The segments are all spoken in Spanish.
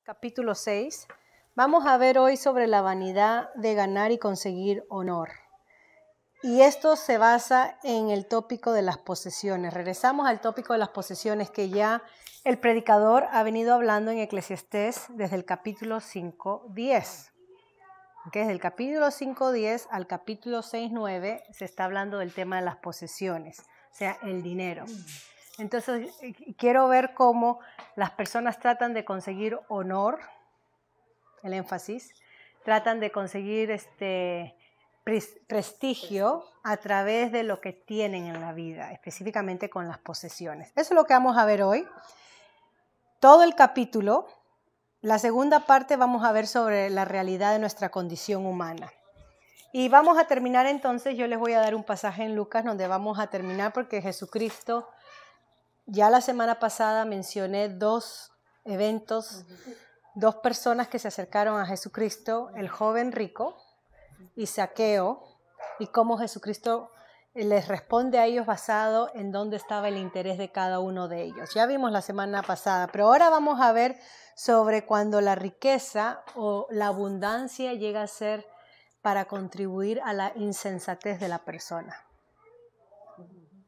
capítulo 6. Vamos a ver hoy sobre la vanidad de ganar y conseguir honor. Y esto se basa en el tópico de las posesiones. Regresamos al tópico de las posesiones que ya el predicador ha venido hablando en Eclesiastés desde el capítulo 5:10. Desde el capítulo 5:10 al capítulo 6:9 se está hablando del tema de las posesiones, o sea, el dinero. Entonces, quiero ver cómo las personas tratan de conseguir honor, el énfasis, tratan de conseguir prestigio a través de lo que tienen en la vida, específicamente con las posesiones. Eso es lo que vamos a ver hoy. Todo el capítulo, la segunda parte vamos a ver sobre la realidad de nuestra condición humana. Y vamos a terminar entonces, yo les voy a dar un pasaje en Lucas donde vamos a terminar porque Jesucristo, ya la semana pasada mencioné dos eventos, dos personas que se acercaron a Jesucristo, el joven rico y Zaqueo, y cómo Jesucristo les responde a ellos basado en dónde estaba el interés de cada uno de ellos. Ya vimos la semana pasada, pero ahora vamos a ver sobre cuando la riqueza o la abundancia llega a ser para contribuir a la insensatez de la persona.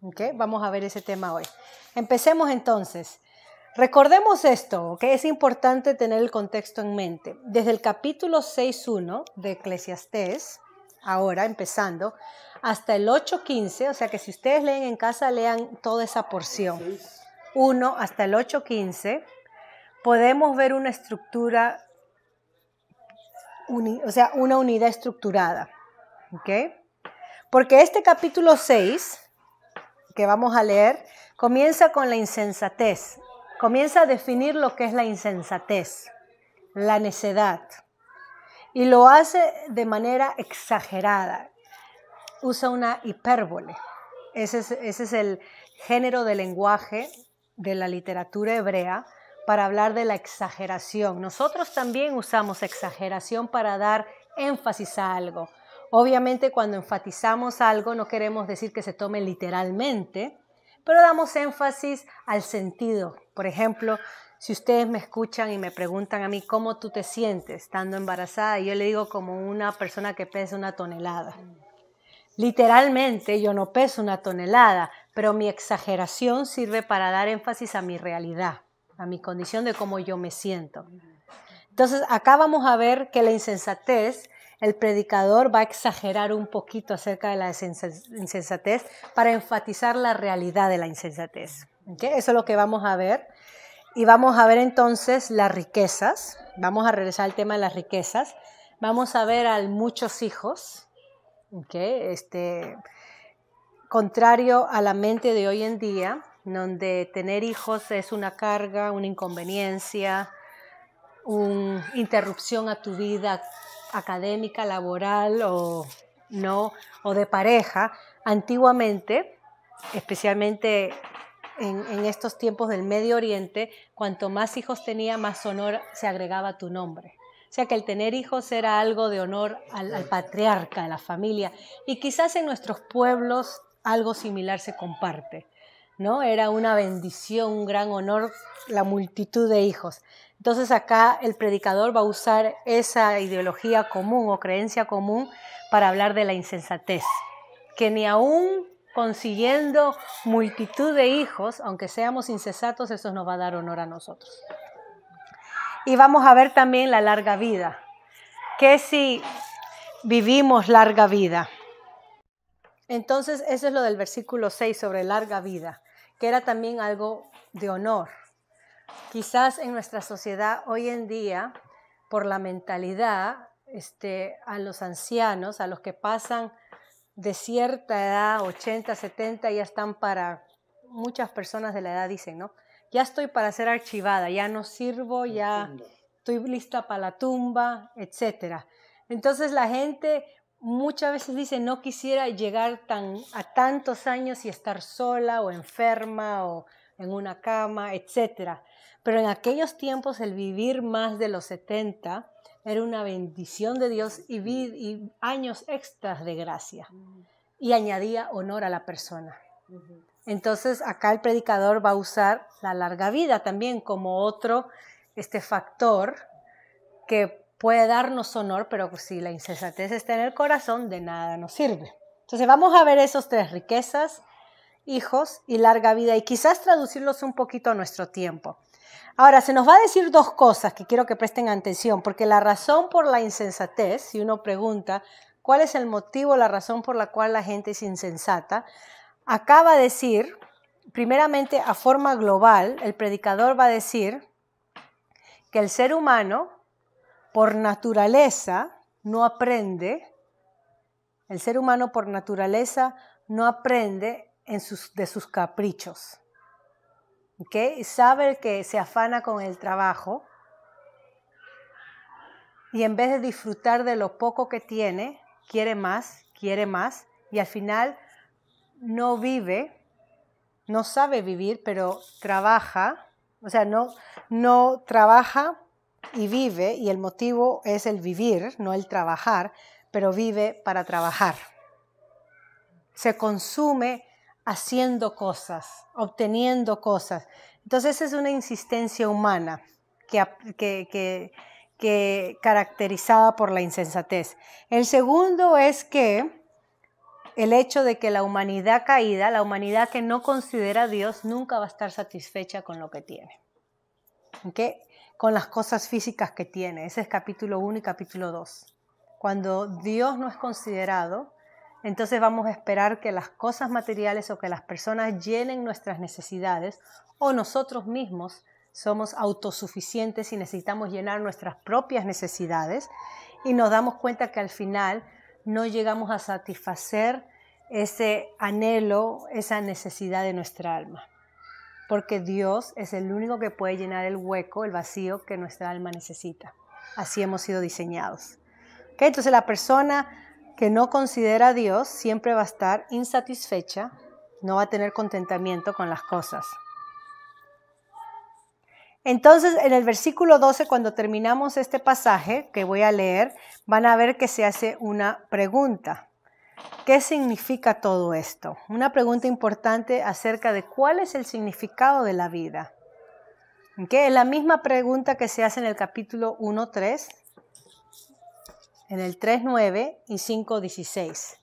¿Okay? Vamos a ver ese tema hoy. Empecemos entonces. Recordemos esto, que es importante tener el contexto en mente. Desde el capítulo 6:1 de Eclesiastés, ahora empezando, hasta el 8:15, o sea que si ustedes leen en casa, lean toda esa porción. 1 hasta el 8:15, podemos ver una estructura, una unidad estructurada. ¿Okay? Porque este capítulo 6, que vamos a leer, comienza con la insensatez. Comienza a definir lo que es la insensatez, la necedad. Y lo hace de manera exagerada. Usa una hipérbole. Ese es el género de lenguaje de la literatura hebrea para hablar de la exageración. Nosotros también usamos exageración para dar énfasis a algo. Obviamente cuando enfatizamos algo no queremos decir que se tome literalmente, pero damos énfasis al sentido. Por ejemplo, si ustedes me escuchan y me preguntan a mí cómo tú te sientes estando embarazada, yo le digo como una persona que pesa 1 tonelada. Literalmente yo no peso 1 tonelada, pero mi exageración sirve para dar énfasis a mi realidad, a mi condición de cómo yo me siento. Entonces acá vamos a ver que la insensatez, el predicador va a exagerar un poquito acerca de la insensatez para enfatizar la realidad de la insensatez. ¿Okay? Eso es lo que vamos a ver. Y vamos a ver entonces las riquezas. Vamos a regresar al tema de las riquezas. Vamos a ver a muchos hijos. ¿Okay? Contrario a la mente de hoy en día, donde tener hijos es una carga, una inconveniencia, una interrupción a tu vida académica, laboral o de pareja. Antiguamente, especialmente en estos tiempos del Medio Oriente, cuanto más hijos tenía, más honor se agregaba a tu nombre. O sea que el tener hijos era algo de honor al patriarca de la familia. Y quizás en nuestros pueblos algo similar se comparte, ¿no? Era una bendición, un gran honor, la multitud de hijos. Entonces acá el predicador va a usar esa ideología común o creencia común para hablar de la insensatez, que ni aún consiguiendo multitud de hijos, aunque seamos insensatos, eso nos va a dar honor a nosotros. Y vamos a ver también la larga vida, que si vivimos larga vida. Entonces eso es lo del versículo 6 sobre larga vida, que era también algo de honor. Quizás en nuestra sociedad hoy en día, por la mentalidad, a los ancianos, a los que pasan de cierta edad, 80, 70, ya están para, muchas personas de la edad dicen, ¿no? Ya estoy para ser archivada, ya no sirvo, ya estoy lista para la tumba, etc. Entonces la gente muchas veces dice, no quisiera llegar a tantos años y estar sola o enferma o en una cama, etc. Pero en aquellos tiempos el vivir más de los 70 era una bendición de Dios y años extras de gracia. Y añadía honor a la persona. Entonces acá el predicador va a usar la larga vida también como otro este factor que puede darnos honor, pero si la insensatez está en el corazón, de nada nos sirve. Entonces vamos a ver esos tres: riquezas, hijos y larga vida, y quizás traducirlos un poquito a nuestro tiempo. Ahora, se nos va a decir dos cosas que quiero que presten atención, porque la razón por la insensatez, si uno pregunta cuál es el motivo, la razón por la cual la gente es insensata, acá va a decir, primeramente a forma global, el predicador va a decir que el ser humano por naturaleza no aprende, el ser humano por naturaleza no aprende de sus caprichos. ¿Okay? Sabe que se afana con el trabajo y en vez de disfrutar de lo poco que tiene, quiere más y al final no vive, no sabe vivir, pero trabaja, o sea, no trabaja y vive, y el motivo es el vivir, no el trabajar, pero vive para trabajar. Se consume haciendo cosas, obteniendo cosas. Entonces esa es una insistencia humana que caracterizada por la insensatez. El segundo es que el hecho de que la humanidad caída, la humanidad que no considera a Dios, nunca va a estar satisfecha con lo que tiene. ¿Okay? Con las cosas físicas que tiene. Ese es capítulo 1 y capítulo 2. Cuando Dios no es considerado, entonces vamos a esperar que las cosas materiales o que las personas llenen nuestras necesidades, o nosotros mismos somos autosuficientes y necesitamos llenar nuestras propias necesidades, y nos damos cuenta que al final no llegamos a satisfacer ese anhelo, esa necesidad de nuestra alma. Porque Dios es el único que puede llenar el hueco, el vacío que nuestra alma necesita. Así hemos sido diseñados. ¿Okay? Entonces la persona que no considera a Dios siempre va a estar insatisfecha, no va a tener contentamiento con las cosas. Entonces, en el versículo 12, cuando terminamos este pasaje que voy a leer, van a ver que se hace una pregunta. ¿Qué significa todo esto? Una pregunta importante acerca de cuál es el significado de la vida. ¿Okay? Es la misma pregunta que se hace en el capítulo 1:3, en el 3:9 y 5:16.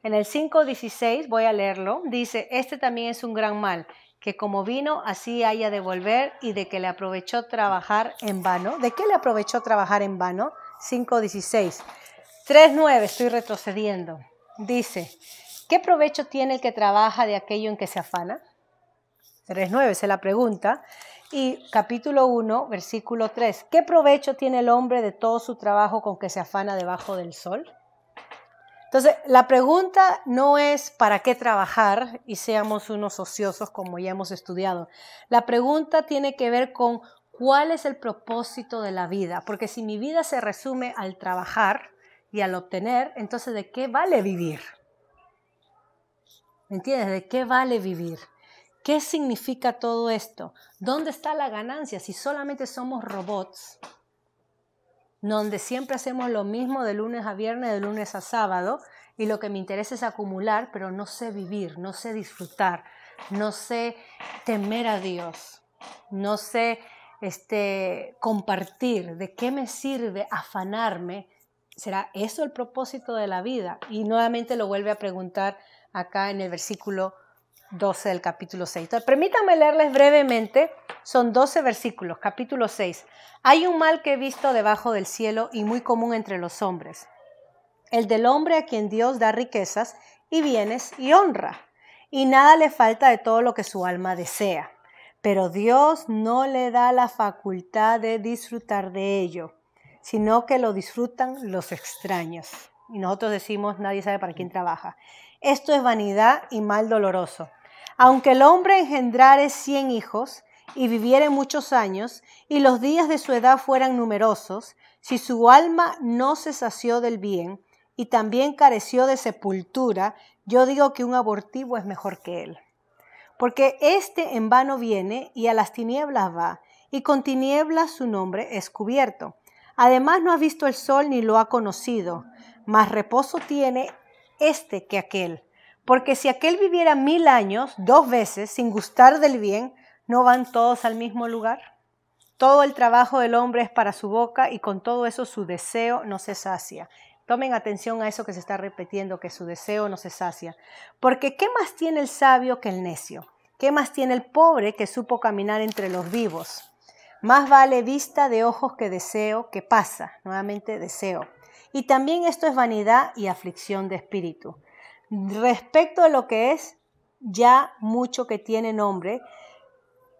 En el 5:16, voy a leerlo, dice: este también es un gran mal, que como vino, así haya de volver, y de que le aprovechó trabajar en vano. ¿De qué le aprovechó trabajar en vano? 5:16. 3:9, estoy retrocediendo. Dice: ¿qué provecho tiene el que trabaja de aquello en que se afana? 3:9 se la pregunta. Y capítulo 1, versículo 3. ¿Qué provecho tiene el hombre de todo su trabajo con que se afana debajo del sol? Entonces, la pregunta no es para qué trabajar y seamos unos ociosos como ya hemos estudiado. La pregunta tiene que ver con cuál es el propósito de la vida. Porque si mi vida se resume al trabajar y al obtener, entonces ¿de qué vale vivir? ¿Me entiendes? ¿De qué vale vivir? ¿Qué significa todo esto? ¿Dónde está la ganancia si solamente somos robots? Donde siempre hacemos lo mismo de lunes a viernes, de lunes a sábado, y lo que me interesa es acumular, pero no sé vivir, no sé disfrutar, no sé temer a Dios, no sé compartir. ¿De qué me sirve afanarme? ¿Será eso el propósito de la vida? Y nuevamente lo vuelve a preguntar acá en el versículo 12 del capítulo 6. Entonces, permítanme leerles brevemente, son 12 versículos, capítulo 6. Hay un mal que he visto debajo del cielo y muy común entre los hombres, el del hombre a quien Dios da riquezas y bienes y honra, y nada le falta de todo lo que su alma desea, pero Dios no le da la facultad de disfrutar de ello, sino que lo disfrutan los extraños. Y nosotros decimos: nadie sabe para quién trabaja. Esto es vanidad y mal doloroso. Aunque el hombre engendrare 100 hijos y viviere muchos años, y los días de su edad fueran numerosos, si su alma no se sació del bien y también careció de sepultura, yo digo que un abortivo es mejor que él. Porque éste en vano viene y a las tinieblas va, y con tinieblas su nombre es cubierto. Además no ha visto el sol ni lo ha conocido, más reposo tiene este que aquel. Porque si aquel viviera 1000 años, 2 veces, sin gustar del bien, ¿no van todos al mismo lugar? Todo el trabajo del hombre es para su boca y con todo eso su deseo no se sacia. Tomen atención a eso que se está repitiendo, que su deseo no se sacia. Porque ¿qué más tiene el sabio que el necio? ¿Qué más tiene el pobre que supo caminar entre los vivos? Más vale vista de ojos que deseo que pasa. Nuevamente deseo. Y también esto es vanidad y aflicción de espíritu. Respecto a lo que es ya mucho que tiene nombre,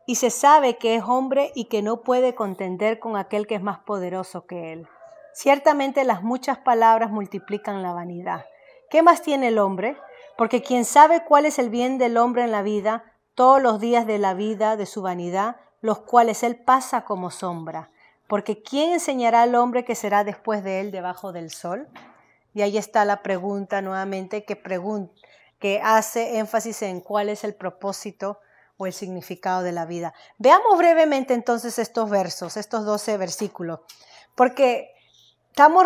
y se sabe que es hombre y que no puede contender con aquel que es más poderoso que él. Ciertamente las muchas palabras multiplican la vanidad. ¿Qué más tiene el hombre? Porque quien sabe cuál es el bien del hombre en la vida, todos los días de la vida de su vanidad, los cuales él pasa como sombra. Porque ¿quién enseñará al hombre que será después de él debajo del sol? Y ahí está la pregunta nuevamente que hace énfasis en cuál es el propósito o el significado de la vida. Veamos brevemente entonces estos versos, estos 12 versículos, porque estamos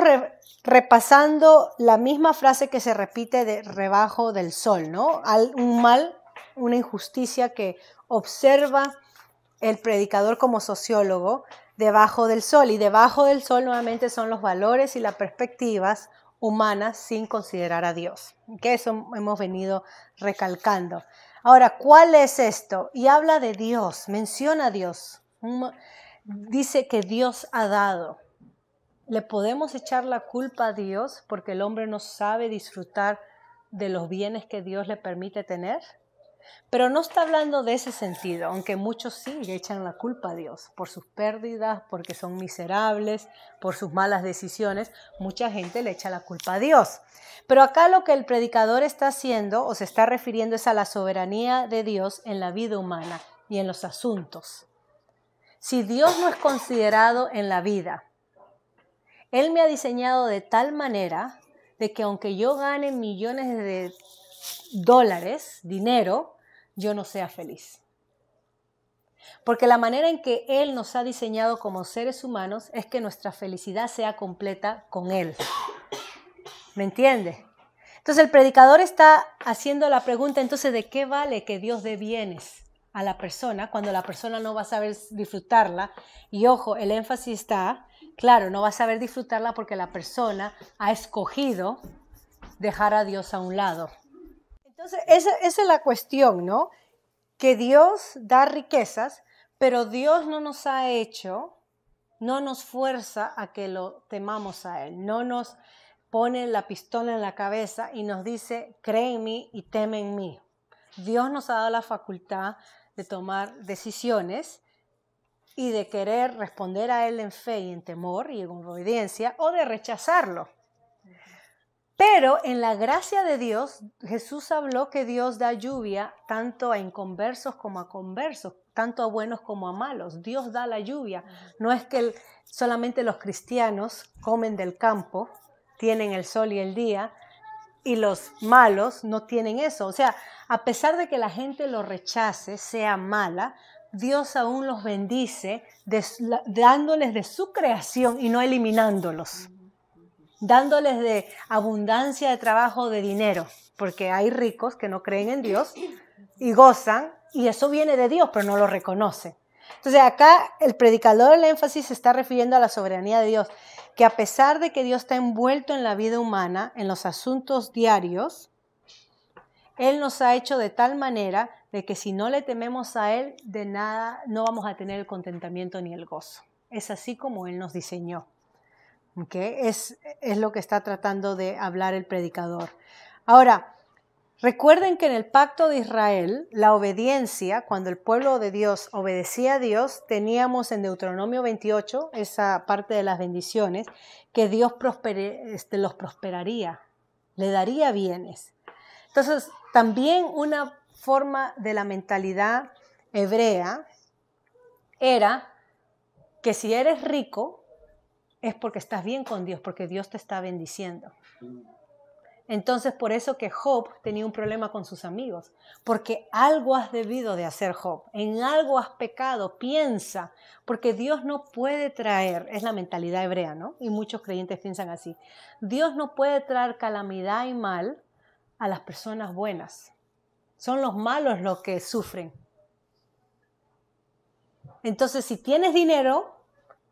repasando la misma frase que se repite de rebajo del sol, ¿no? Un mal, una injusticia que observa el predicador como sociólogo debajo del sol. Y debajo del sol nuevamente son los valores y las perspectivas humanas sin considerar a Dios, que eso hemos venido recalcando. Ahora, ¿cuál es esto? Y habla de Dios, menciona a Dios. Dice que Dios ha dado. ¿Le podemos echar la culpa a Dios porque el hombre no sabe disfrutar de los bienes que Dios le permite tener? Pero no está hablando de ese sentido, aunque muchos sí le echan la culpa a Dios por sus pérdidas, porque son miserables, por sus malas decisiones. Mucha gente le echa la culpa a Dios. Pero acá lo que el predicador está haciendo o se está refiriendo es a la soberanía de Dios en la vida humana y en los asuntos. Si Dios no es considerado en la vida, Él me ha diseñado de tal manera de que aunque yo gane millones de dólares, dinero, yo no sea feliz. Porque la manera en que Él nos ha diseñado como seres humanos es que nuestra felicidad sea completa con Él. ¿Me entiende? Entonces el predicador está haciendo la pregunta, entonces, ¿de qué vale que Dios dé bienes a la persona cuando la persona no va a saber disfrutarla? Y ojo, el énfasis está, claro, no va a saber disfrutarla porque la persona ha escogido dejar a Dios a un lado. Entonces, esa es la cuestión, ¿no? Que Dios da riquezas, pero Dios no nos ha hecho, no nos fuerza a que lo temamos a Él, no nos pone la pistola en la cabeza y nos dice, cree en mí y teme en mí. Dios nos ha dado la facultad de tomar decisiones y de querer responder a Él en fe y en temor y en obediencia o de rechazarlo. Pero en la gracia de Dios, Jesús habló que Dios da lluvia tanto a inconversos como a conversos, tanto a buenos como a malos. Dios da la lluvia. No es que solamente los cristianos comen del campo, tienen el sol y el día, y los malos no tienen eso. O sea, a pesar de que la gente lo rechace, sea mala, Dios aún los bendice dándoles de su creación y no eliminándolos. Dándoles de abundancia de trabajo, de dinero, porque hay ricos que no creen en Dios y gozan, y eso viene de Dios, pero no lo reconocen. Entonces acá el predicador, el énfasis se está refiriendo a la soberanía de Dios, que a pesar de que Dios está envuelto en la vida humana, en los asuntos diarios, Él nos ha hecho de tal manera de que si no le tememos a Él, de nada no vamos a tener el contentamiento ni el gozo. Es así como Él nos diseñó. ¿Okay? Es lo que está tratando de hablar el predicador. Ahora, recuerden que en el pacto de Israel, la obediencia, cuando el pueblo de Dios obedecía a Dios, teníamos en Deuteronomio 28, esa parte de las bendiciones, que Dios los prosperaría, le daría bienes. Entonces, también una forma de la mentalidad hebrea era que si eres rico, es porque estás bien con Dios, porque Dios te está bendiciendo. Entonces, por eso que Job tenía un problema con sus amigos, porque algo has debido de hacer, Job, en algo has pecado, piensa, porque Dios no puede traer, es la mentalidad hebrea, ¿no? Y muchos creyentes piensan así, Dios no puede traer calamidad y mal a las personas buenas, son los malos los que sufren. Entonces, si tienes dinero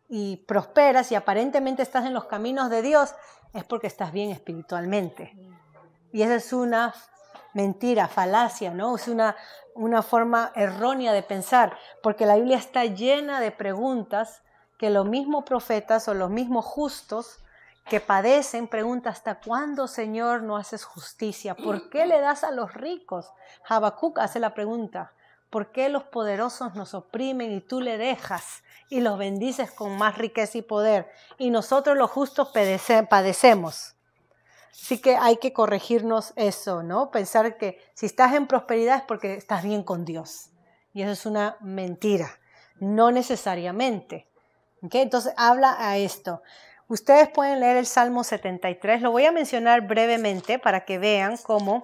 y prosperas y aparentemente estás en los caminos de Dios, es porque estás bien espiritualmente. Y esa es una mentira, falacia, ¿no? Es una forma errónea de pensar, porque la Biblia está llena de preguntas que los mismos profetas o los mismos justos que padecen preguntan: ¿hasta cuándo, Señor, no haces justicia? ¿Por qué le das a los ricos? Habacuc hace la pregunta: ¿por qué los poderosos nos oprimen y tú le dejas y los bendices con más riqueza y poder? Y nosotros los justos padecemos. Así que hay que corregirnos eso, ¿no? Pensar que si estás en prosperidad es porque estás bien con Dios. Y eso es una mentira, no necesariamente. ¿Okay? Entonces habla a esto. Ustedes pueden leer el Salmo 73. Lo voy a mencionar brevemente para que vean cómo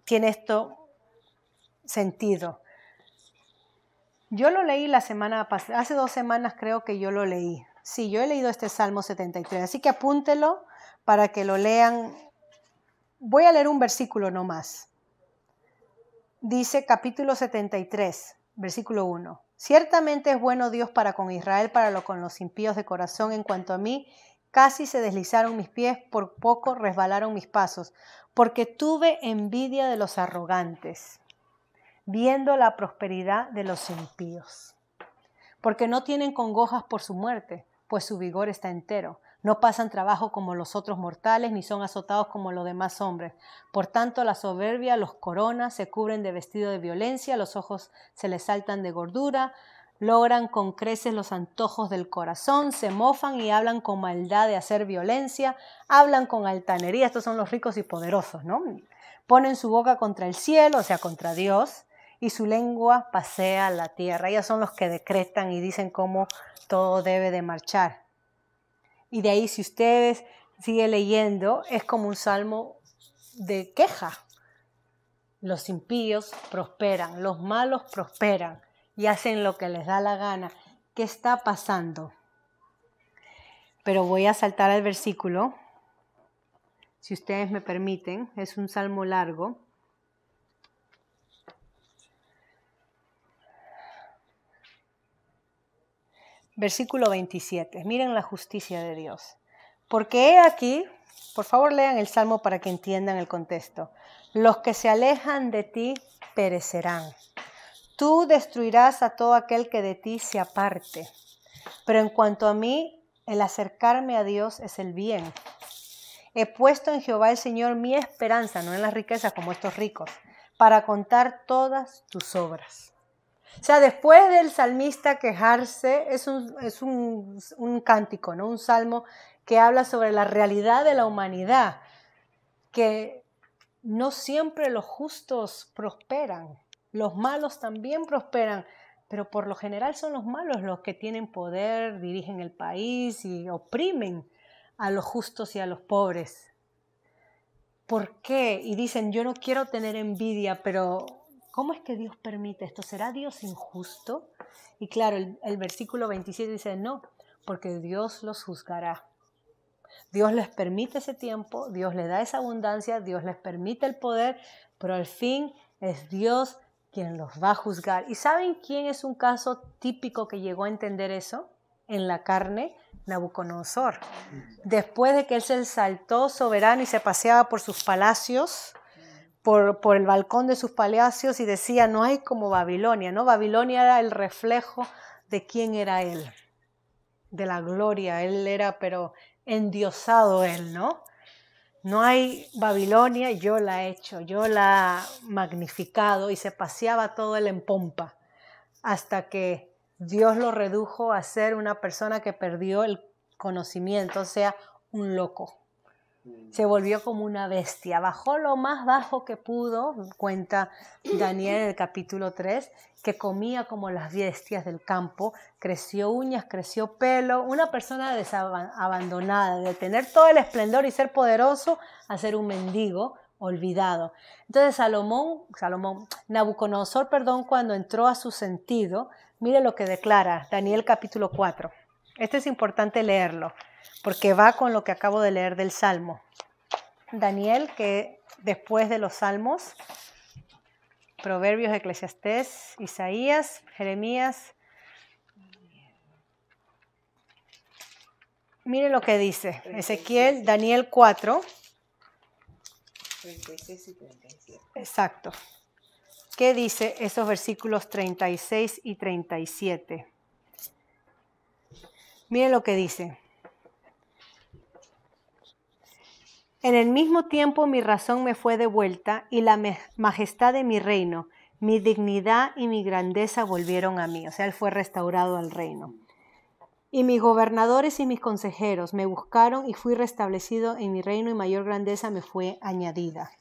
tiene esto sentido. Yo lo leí la semana pasada, hace 2 semanas creo que yo lo leí. Sí, yo he leído este Salmo 73, así que apúntelo para que lo lean. Voy a leer un versículo nomás. Dice capítulo 73, versículo 1. Ciertamente es bueno Dios para con Israel, con los impíos de corazón. En cuanto a mí, casi se deslizaron mis pies, por poco resbalaron mis pasos, porque tuve envidia de los arrogantes, viendo la prosperidad de los impíos. Porque no tienen congojas por su muerte, pues su vigor está entero. No pasan trabajo como los otros mortales, ni son azotados como los demás hombres. Por tanto, la soberbia los corona, se cubren de vestido de violencia, los ojos se les saltan de gordura, logran con creces los antojos del corazón, se mofan y hablan con maldad de hacer violencia, hablan con altanería. Estos son los ricos y poderosos, ¿no? Ponen su boca contra el cielo, o sea, contra Dios, y su lengua pasea la tierra. Ellos son los que decretan y dicen cómo todo debe de marchar. Y de ahí, si ustedes siguen leyendo, es como un salmo de queja. Los impíos prosperan, los malos prosperan y hacen lo que les da la gana. ¿Qué está pasando? Pero voy a saltar al versículo, si ustedes me permiten. Es un salmo largo. Versículo 27. Miren la justicia de Dios. Porque he aquí, por favor lean el Salmo para que entiendan el contexto. Los que se alejan de ti perecerán. Tú destruirás a todo aquel que de ti se aparte. Pero en cuanto a mí, el acercarme a Dios es el bien. He puesto en Jehová el Señor mi esperanza, no en las riquezas como estos ricos, para contar todas tus obras. O sea, después del salmista quejarse, es un cántico, ¿no? Un salmo que habla sobre la realidad de la humanidad, que no siempre los justos prosperan, los malos también prosperan, pero por lo general son los malos los que tienen poder, dirigen el país y oprimen a los justos y a los pobres. ¿Por qué? Y dicen: yo no quiero tener envidia, pero ¿cómo es que Dios permite esto? ¿Será Dios injusto? Y claro, el versículo 27 dice: no, porque Dios los juzgará. Dios les permite ese tiempo, Dios les da esa abundancia, Dios les permite el poder, pero al fin es Dios quien los va a juzgar. ¿Y saben quién es un caso típico que llegó a entender eso en la carne? Nabucodonosor. Después de que él se exaltó soberano y se paseaba por sus palacios, por el balcón de sus palacios, y decía: no hay como Babilonia, ¿no? Babilonia era el reflejo de quién era él, de la gloria. Él era, pero endiosado él, ¿no? No hay Babilonia, yo la he hecho, yo la he magnificado, y se paseaba todo él en pompa, hasta que Dios lo redujo a ser una persona que perdió el conocimiento, o sea, un loco. Se volvió como una bestia, bajó lo más bajo que pudo, cuenta Daniel en el capítulo 3, que comía como las bestias del campo, creció uñas, creció pelo, una persona abandonada, de tener todo el esplendor y ser poderoso, a ser un mendigo olvidado. Entonces Nabucodonosor, cuando entró a su sentido, mire lo que declara Daniel capítulo 4. Este es importante leerlo, porque va con lo que acabo de leer del Salmo. Daniel, que después de los Salmos Proverbios, Eclesiastés, Isaías, Jeremías. Mire lo que dice Ezequiel, Daniel 4. 36 y 37. Exacto. ¿Qué dice esos versículos 36 y 37? Miren lo que dice. En el mismo tiempo mi razón me fue devuelta y la majestad de mi reino, mi dignidad y mi grandeza volvieron a mí. O sea, él fue restaurado al reino. Y mis gobernadores y mis consejeros me buscaron y fui restablecido en mi reino y mayor grandeza me fue añadida.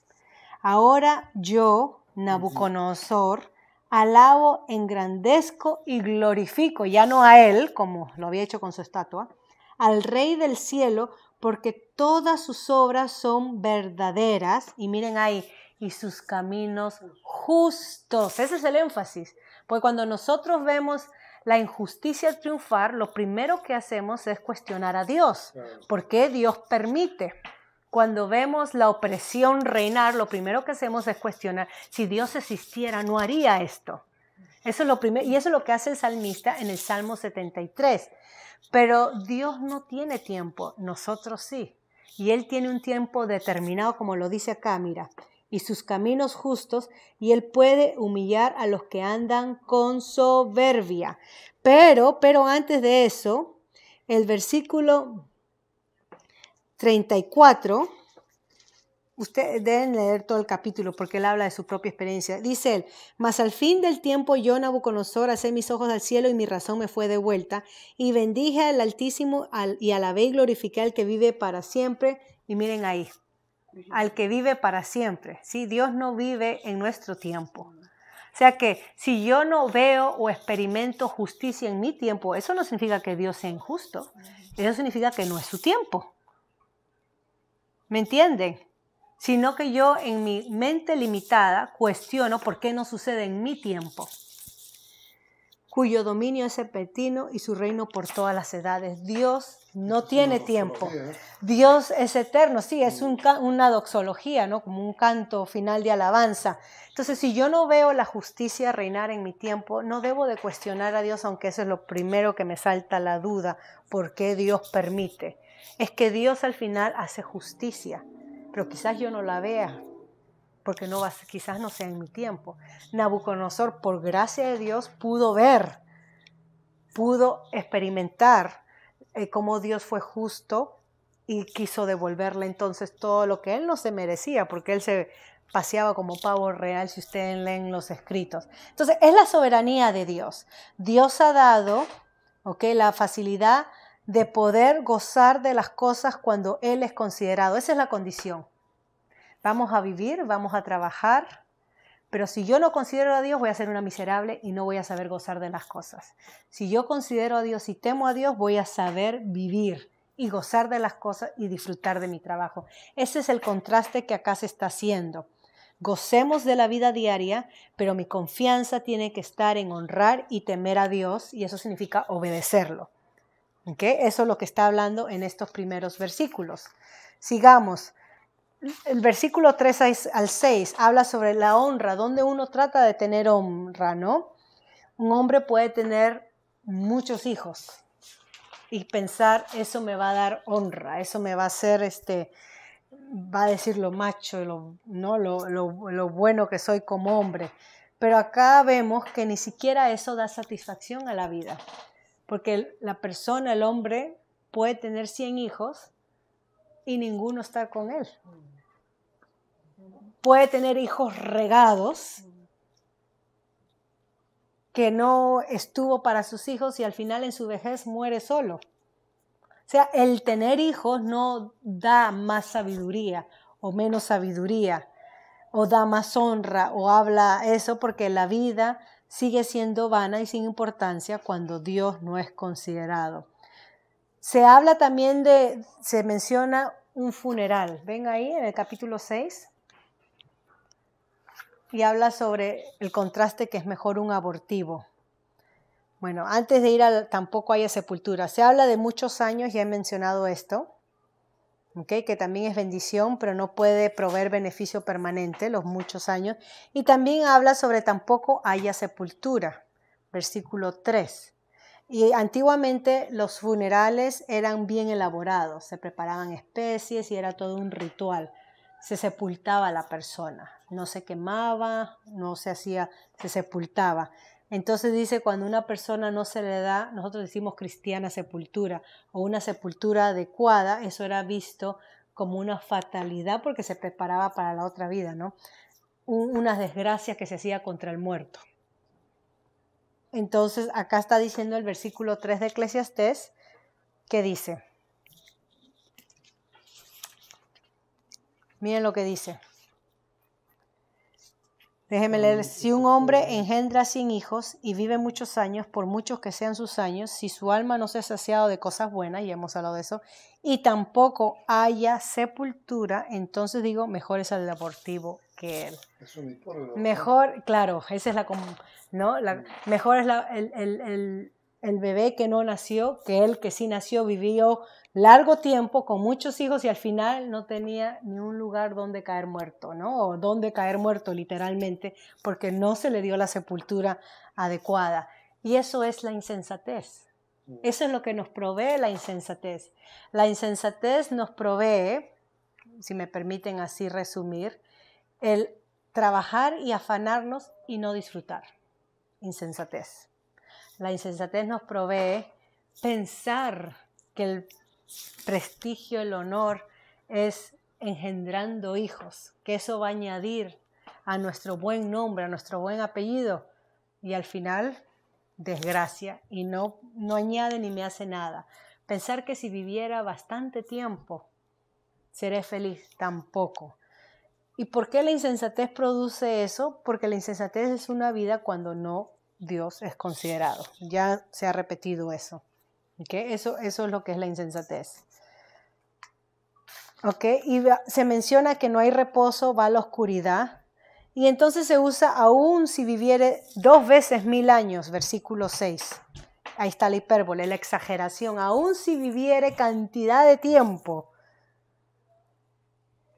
Ahora yo, Nabucodonosor, alabo, engrandezco y glorifico, ya no a él, como lo había hecho con su estatua, al Rey del cielo, porque todas sus obras son verdaderas, y miren ahí, y sus caminos justos. Ese es el énfasis, porque cuando nosotros vemos la injusticia triunfar, lo primero que hacemos es cuestionar a Dios. ¿Por qué Dios permite? Cuando vemos la opresión reinar, lo primero que hacemos es cuestionar, si Dios existiera, no haría esto. Eso es lo primero, y eso es lo que hace el salmista en el Salmo 73. Pero Dios no tiene tiempo, nosotros sí. Y Él tiene un tiempo determinado, como lo dice acá, mira, y sus caminos justos, y Él puede humillar a los que andan con soberbia. Pero antes de eso, el versículo 34, ustedes deben leer todo el capítulo porque él habla de su propia experiencia. Dice él, mas al fin del tiempo yo, Nabucodonosor, alcé mis ojos al cielo y mi razón me fue devuelta y bendije al Altísimo y alabé y glorifiqué al que vive para siempre. Y miren ahí, al que vive para siempre. ¿Sí? Dios no vive en nuestro tiempo. O sea que si yo no veo o experimento justicia en mi tiempo, eso no significa que Dios sea injusto. Eso significa que no es su tiempo. ¿Me entienden? Sino que yo en mi mente limitada cuestiono por qué no sucede en mi tiempo, cuyo dominio es repentino y su reino por todas las edades. Dios no tiene tiempo. Dios es eterno. Sí, es una doxología, ¿no? Como un canto final de alabanza. Entonces, si yo no veo la justicia reinar en mi tiempo, no debo de cuestionar a Dios, aunque eso es lo primero que me salta la duda, ¿por qué Dios permite? Es que Dios al final hace justicia, pero quizás yo no la vea, porque quizás no sea en mi tiempo. Nabucodonosor, por gracia de Dios, pudo ver, pudo experimentar cómo Dios fue justo y quiso devolverle entonces todo lo que él no se merecía, porque él se paseaba como pavo real, si ustedes leen los escritos. Entonces, es la soberanía de Dios. Dios ha dado, la facilidad de poder gozar de las cosas cuando Él es considerado. Esa es la condición. Vamos a vivir, vamos a trabajar, pero si yo no considero a Dios, voy a ser una miserable y no voy a saber gozar de las cosas. Si yo considero a Dios y temo a Dios, voy a saber vivir y gozar de las cosas y disfrutar de mi trabajo. Ese es el contraste que acá se está haciendo. Gocemos de la vida diaria, pero mi confianza tiene que estar en honrar y temer a Dios, y eso significa obedecerlo. ¿Okay? Eso es lo que está hablando en estos primeros versículos. Sigamos. El versículo 3 al 6 habla sobre la honra, donde uno trata de tener honra, ¿no? Un hombre puede tener muchos hijos y pensar, eso me va a dar honra, eso me va a hacer, va a decir lo macho, lo bueno que soy como hombre. Pero acá vemos que ni siquiera eso da satisfacción a la vida, porque la persona, el hombre, puede tener 100 hijos y ninguno estar con él. Puede tener hijos regados que no estuvo para sus hijos y al final en su vejez muere solo. O sea, el tener hijos no da más sabiduría o menos sabiduría, o da más honra o habla eso, porque la vida sigue siendo vana y sin importancia cuando Dios no es considerado. Se habla también se menciona un funeral. Ven ahí en el capítulo 6. Y habla sobre el contraste que es mejor un abortivo. Bueno, antes de ir tampoco haya sepultura. Se habla de muchos años, ya he mencionado esto. ¿okay? Que también es bendición, pero no puede proveer beneficio permanente los muchos años. Y también habla sobre tampoco haya sepultura, versículo 3. Y antiguamente los funerales eran bien elaborados, se preparaban especies y era todo un ritual. Se sepultaba a la persona, no se quemaba, no se hacía, se sepultaba. Entonces dice, cuando una persona no se le da, nosotros decimos cristiana sepultura o una sepultura adecuada, eso era visto como una fatalidad porque se preparaba para la otra vida, ¿no? Unas desgracias que se hacía contra el muerto. Entonces acá está diciendo el versículo 3 de Eclesiastés, que dice, miren lo que dice. Déjenme leer, si un hombre engendra 100 hijos y vive muchos años, por muchos que sean sus años, si su alma no se ha saciado de cosas buenas, ya hemos hablado de eso, y tampoco haya sepultura, entonces digo, mejor es el abortivo que él. Mejor, claro, esa es la común, ¿no? Mejor es el bebé que no nació que el que sí nació, vivió largo tiempo con muchos hijos y al final no tenía ni un lugar donde caer muerto, ¿no? O donde caer muerto literalmente, porque no se le dio la sepultura adecuada. Y eso es la insensatez. Eso es lo que nos provee la insensatez. La insensatez nos provee, si me permiten así resumir, el trabajar y afanarnos y no disfrutar. Insensatez. La insensatez nos provee pensar que el prestigio, el honor es engendrando hijos, que eso va a añadir a nuestro buen nombre, a nuestro buen apellido y al final desgracia y no añade ni me hace nada. Pensar que si viviera bastante tiempo seré feliz, tampoco. ¿Y por qué la insensatez produce eso? Porque la insensatez es una vida cuando no Dios es considerado. Ya se ha repetido eso. ¿Okay? Eso es lo que es la insensatez. ¿Okay? Y se menciona que no hay reposo, va a la oscuridad. Y entonces se usa aún si viviere 2 veces 1000 años, versículo 6. Ahí está la hipérbole, la exageración. Aún si viviere cantidad de tiempo.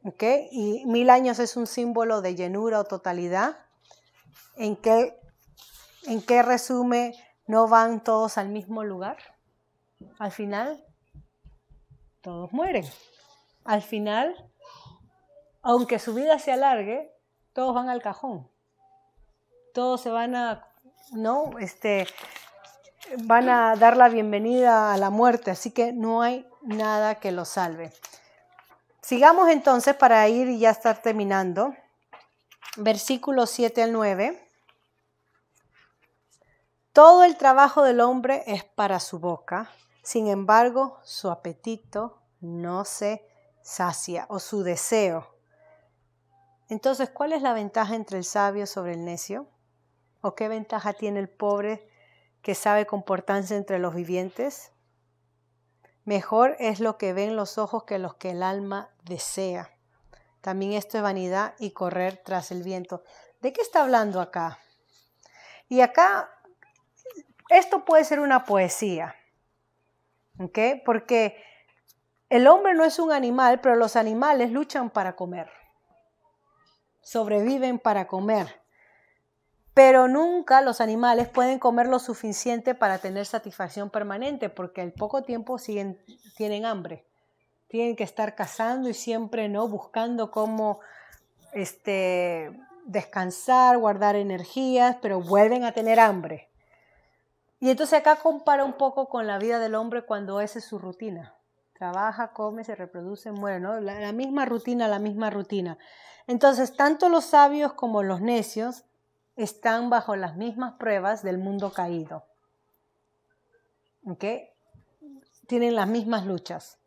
¿Okay? Y 1000 años es un símbolo de llenura o totalidad. ¿En qué resume? ¿No van todos al mismo lugar? Al final, todos mueren. Al final, aunque su vida se alargue, todos van al cajón. Todos se van a, ¿no? Van a dar la bienvenida a la muerte, así que no hay nada que los salve. Sigamos entonces para ir y ya estar terminando. Versículos 7 al 9. Todo el trabajo del hombre es para su boca, sin embargo, su apetito no se sacia o su deseo. Entonces, ¿cuál es la ventaja entre el sabio sobre el necio? ¿O qué ventaja tiene el pobre que sabe comportarse entre los vivientes? Mejor es lo que ven los ojos que los que el alma desea. También esto es vanidad y correr tras el viento. ¿De qué está hablando acá? Y acá, esto puede ser una poesía, ¿ok? Porque el hombre no es un animal, pero los animales luchan para comer. Sobreviven para comer. Pero nunca los animales pueden comer lo suficiente para tener satisfacción permanente, porque al poco tiempo tienen hambre. Tienen que estar cazando y siempre, ¿no?, buscando cómo descansar, guardar energías, pero vuelven a tener hambre. Y entonces acá compara un poco con la vida del hombre cuando esa es su rutina. Trabaja, come, se reproduce, muere, ¿no? La misma rutina, la misma rutina. Entonces, tanto los sabios como los necios están bajo las mismas pruebas del mundo caído. ¿Ok? Tienen las mismas luchas.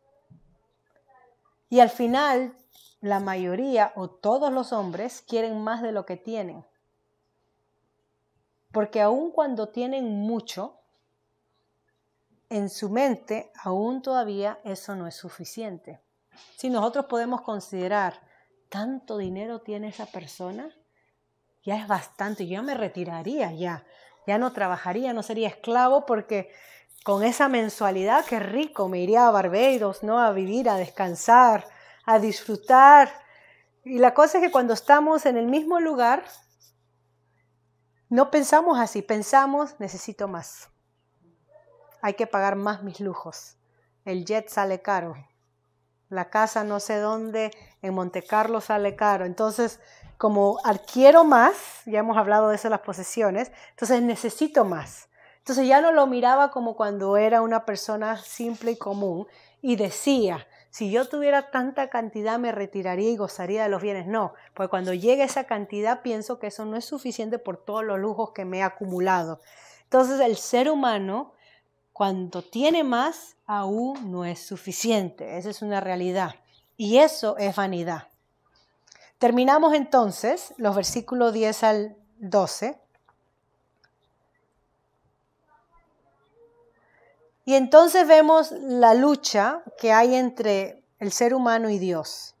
Y al final, la mayoría o todos los hombres quieren más de lo que tienen. Porque aun cuando tienen mucho, en su mente aún todavía eso no es suficiente. Si nosotros podemos considerar, ¿tanto dinero tiene esa persona? Ya es bastante, yo me retiraría ya no trabajaría, no sería esclavo porque con esa mensualidad, qué rico, me iría a Barbados, ¿no? A vivir, a descansar, a disfrutar. Y la cosa es que cuando estamos en el mismo lugar, no pensamos así, pensamos, necesito más. Hay que pagar más mis lujos. El jet sale caro. La casa no sé dónde, en Monte Carlo sale caro. Entonces, como adquiero más, ya hemos hablado de eso en las posesiones, entonces necesito más. Entonces ya no lo miraba como cuando era una persona simple y común y decía, si yo tuviera tanta cantidad me retiraría y gozaría de los bienes. No, porque cuando llegue esa cantidad pienso que eso no es suficiente por todos los lujos que me he acumulado. Entonces el ser humano, cuando tiene más, aún no es suficiente. Esa es una realidad. Y eso es vanidad. Terminamos entonces los versículos 10 al 12. Y entonces vemos la lucha que hay entre el ser humano y Dios.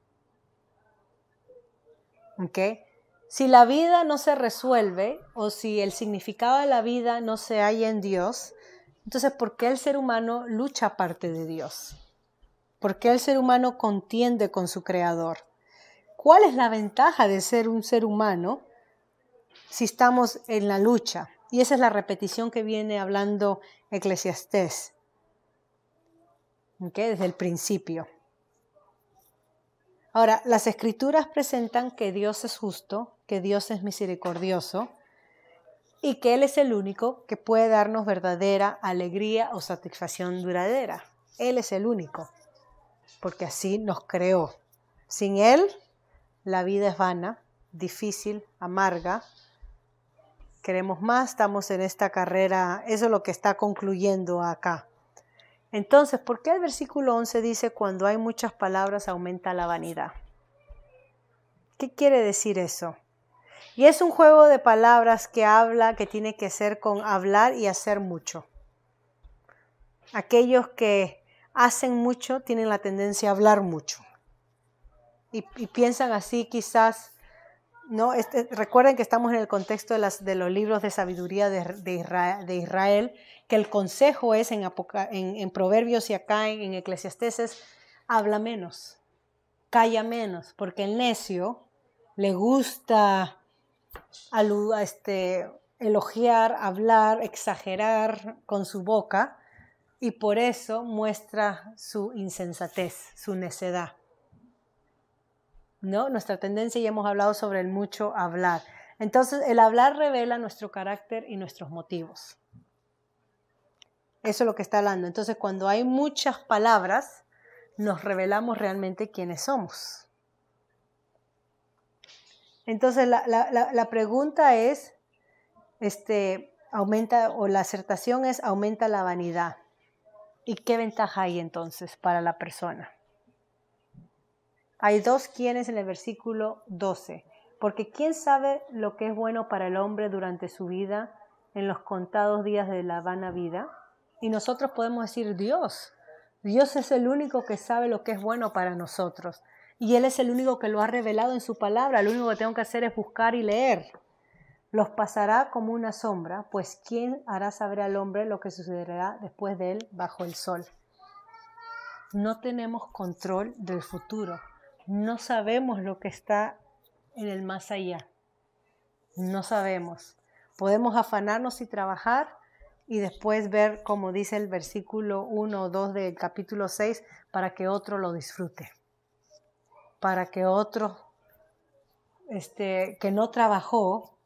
¿Okay? Si la vida no se resuelve o si el significado de la vida no se halla en Dios, entonces ¿por qué el ser humano lucha aparte de Dios? ¿Por qué el ser humano contiende con su Creador? ¿Cuál es la ventaja de ser un ser humano si estamos en la lucha? Y esa es la repetición que viene hablando Eclesiastés, ¿okay? Desde el principio. Ahora, las Escrituras presentan que Dios es justo, que Dios es misericordioso y que Él es el único que puede darnos verdadera alegría o satisfacción duradera. Él es el único, porque así nos creó. Sin Él, la vida es vana, difícil, amarga. Queremos más, estamos en esta carrera, eso es lo que está concluyendo acá. Entonces, ¿por qué el versículo 11 dice cuando hay muchas palabras aumenta la vanidad? ¿Qué quiere decir eso? Y es un juego de palabras que tiene que ser con hablar y hacer mucho. Aquellos que hacen mucho tienen la tendencia a hablar mucho. Y piensan así quizás, ¿no? Recuerden que estamos en el contexto de los libros de sabiduría de Israel, que el consejo es en Proverbios y acá en Eclesiastés, habla menos, calla menos, porque el necio le gusta elogiar, hablar, exagerar con su boca y por eso muestra su insensatez, su necedad. ¿No? Nuestra tendencia, ya hemos hablado sobre el mucho hablar. Entonces, el hablar revela nuestro carácter y nuestros motivos. Eso es lo que está hablando. Entonces, cuando hay muchas palabras, nos revelamos realmente quiénes somos. Entonces, la pregunta es, la acertación es, aumenta la vanidad. ¿Y qué ventaja hay entonces para la persona? Hay dos quienes en el versículo 12. Porque ¿quién sabe lo que es bueno para el hombre durante su vida en los contados días de la vana vida? Y nosotros podemos decir Dios. Dios es el único que sabe lo que es bueno para nosotros. Y Él es el único que lo ha revelado en su palabra. Lo único que tengo que hacer es buscar y leer. Los pasará como una sombra, pues ¿quién hará saber al hombre lo que sucederá después de él bajo el sol? No tenemos control del futuro. No sabemos lo que está en el más allá. No sabemos. Podemos afanarnos y trabajar y después ver, como dice el versículo 1 o 2 del capítulo 6, para que otro lo disfrute. Para que otro que no trabajó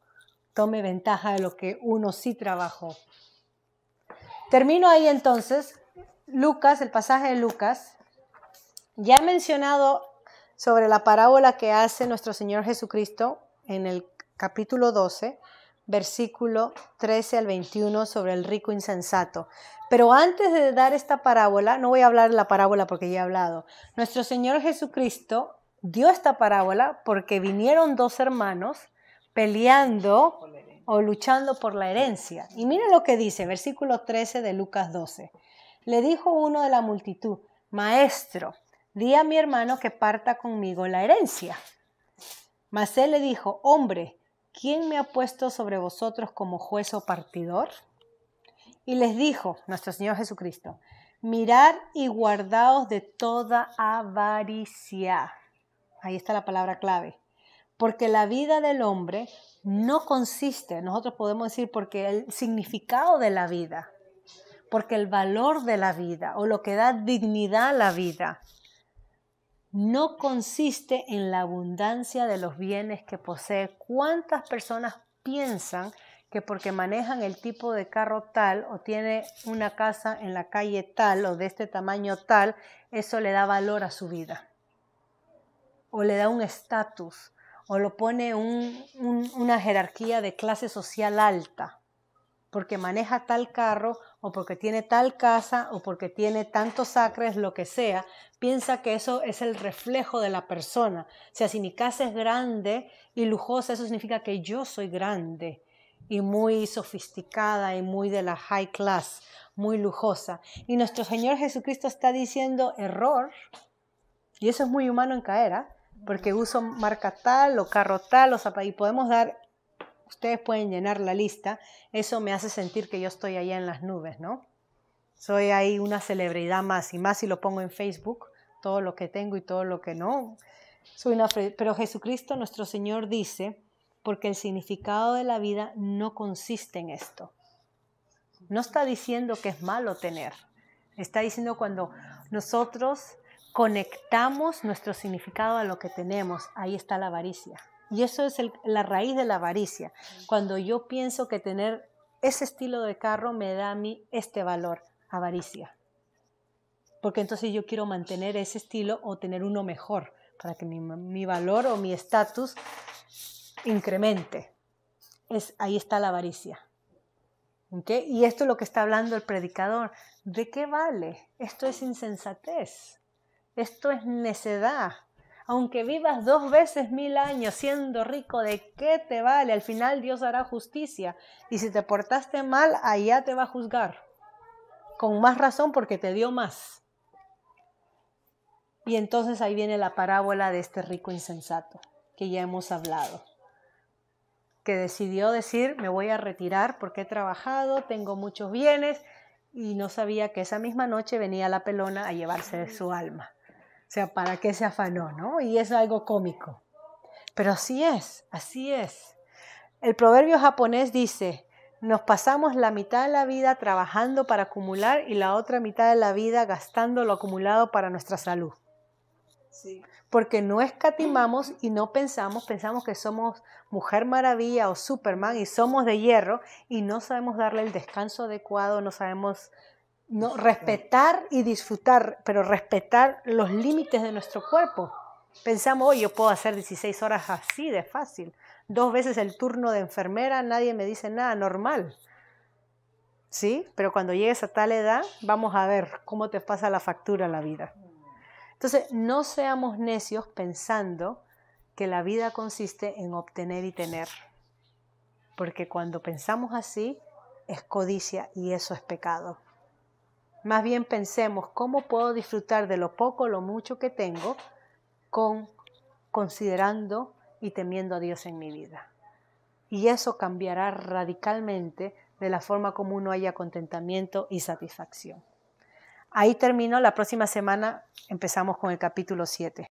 tome ventaja de lo que uno sí trabajó. Termino ahí entonces. Lucas, el pasaje de Lucas. Ya he mencionado sobre la parábola que hace nuestro Señor Jesucristo en el capítulo 12, versículo 13 al 21, sobre el rico insensato. Pero antes de dar esta parábola, no voy a hablar de la parábola porque ya he hablado. Nuestro Señor Jesucristo dio esta parábola porque vinieron dos hermanos peleando o luchando por la herencia. Y miren lo que dice, versículo 13 de Lucas 12. Le dijo uno de la multitud: Maestro, di a mi hermano que parta conmigo la herencia. Mas él le dijo: Hombre, ¿quién me ha puesto sobre vosotros como juez o partidor? Y les dijo nuestro Señor Jesucristo, mirad y guardaos de toda avaricia. Ahí está la palabra clave. Porque la vida del hombre no consiste, nosotros podemos decir, porque el significado de la vida, porque el valor de la vida o lo que da dignidad a la vida, no consiste en la abundancia de los bienes que posee. ¿Cuántas personas piensan que porque manejan el tipo de carro tal o tiene una casa en la calle tal o de este tamaño tal, eso le da valor a su vida? O le da un estatus, o lo pone una jerarquía de clase social alta, porque maneja tal carro, o porque tiene tal casa, o porque tiene tantos acres, lo que sea, piensa que eso es el reflejo de la persona. O sea, si mi casa es grande y lujosa, eso significa que yo soy grande y muy sofisticada y muy de la high class, muy lujosa. Y nuestro Señor Jesucristo está diciendo error, y eso es muy humano en caer, ¿eh? Porque uso marca tal o carro tal, o zapatos, y podemos dar, ustedes pueden llenar la lista, eso me hace sentir que yo estoy allá en las nubes, ¿no? Soy ahí una celebridad más, y más si lo pongo en Facebook, todo lo que tengo y todo lo que no. Pero Jesucristo, nuestro Señor, dice, porque el significado de la vida no consiste en esto. No está diciendo que es malo tener, está diciendo cuando nosotros conectamos nuestro significado a lo que tenemos, ahí está la avaricia. Y eso es la raíz de la avaricia. Cuando yo pienso que tener ese estilo de carro me da a mí este valor, avaricia. Porque entonces yo quiero mantener ese estilo o tener uno mejor para que mi valor o mi estatus incremente. Ahí está la avaricia. ¿Okay? Y esto es lo que está hablando el predicador. ¿De qué vale? Esto es insensatez. Esto es necedad. Aunque vivas 2 veces 1000 años siendo rico, ¿de qué te vale? Al final Dios hará justicia. Y si te portaste mal, allá te va a juzgar. Con más razón porque te dio más. Y entonces ahí viene la parábola de este rico insensato, que ya hemos hablado. Que decidió decir, me voy a retirar porque he trabajado, tengo muchos bienes, y no sabía que esa misma noche venía la pelona a llevarse su alma. O sea, ¿para qué se afanó, no? Y es algo cómico. Pero así es, así es. El proverbio japonés dice, nos pasamos la mitad de la vida trabajando para acumular y la otra mitad de la vida gastando lo acumulado para nuestra salud. Sí. Porque no escatimamos y no pensamos que somos Mujer Maravilla o Superman y somos de hierro y no sabemos darle el descanso adecuado, no sabemos respetar y disfrutar, pero respetar los límites de nuestro cuerpo. Pensamos, hoy yo puedo hacer 16 horas así de fácil. 2 veces el turno de enfermera, nadie me dice nada, normal. ¿Sí? Pero cuando llegues a tal edad, vamos a ver cómo te pasa la factura la vida. Entonces, no seamos necios pensando que la vida consiste en obtener y tener. Porque cuando pensamos así, es codicia y eso es pecado. Más bien pensemos cómo puedo disfrutar de lo poco o lo mucho que tengo considerando y temiendo a Dios en mi vida. Y eso cambiará radicalmente de la forma como uno haya contentamiento y satisfacción. Ahí termino, la próxima semana empezamos con el capítulo 7.